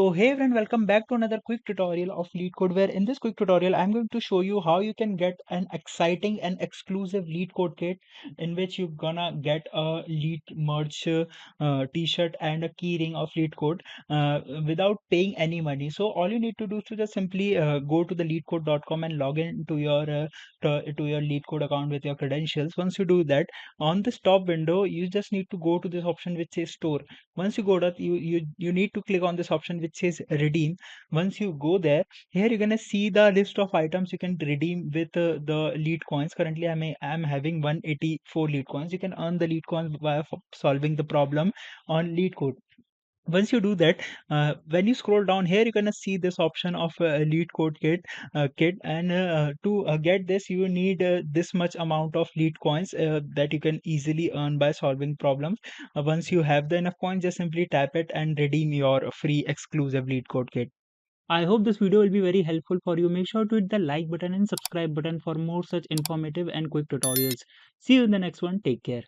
So hey everyone, welcome back to another quick tutorial of LeetCode, where in this quick tutorial I'm going to show you how you can get an exciting and exclusive LeetCode kit in which you're gonna get a Leet merch t-shirt and a keyring of LeetCode without paying any money. So all you need to do is to just simply go to the leetcode.com and log in to your LeetCode account with your credentials. Once you do that, on this top window you just need to go to this option which says store. Once you go to you need to click on this option which says redeem. Once you go there, here you're gonna see the list of items you can redeem with the lead coins. Currently I'm having 184 lead coins. You can earn the lead coins by solving the problem on lead code. Once you do that, when you scroll down here, you're gonna see this option of lead code kit, and to get this, you need this much amount of lead coins that you can easily earn by solving problems. Once you have the enough coins, just simply tap it and redeem your free exclusive lead code kit. I hope this video will be very helpful for you. Make sure to hit the like button and subscribe button for more such informative and quick tutorials. See you in the next one. Take care.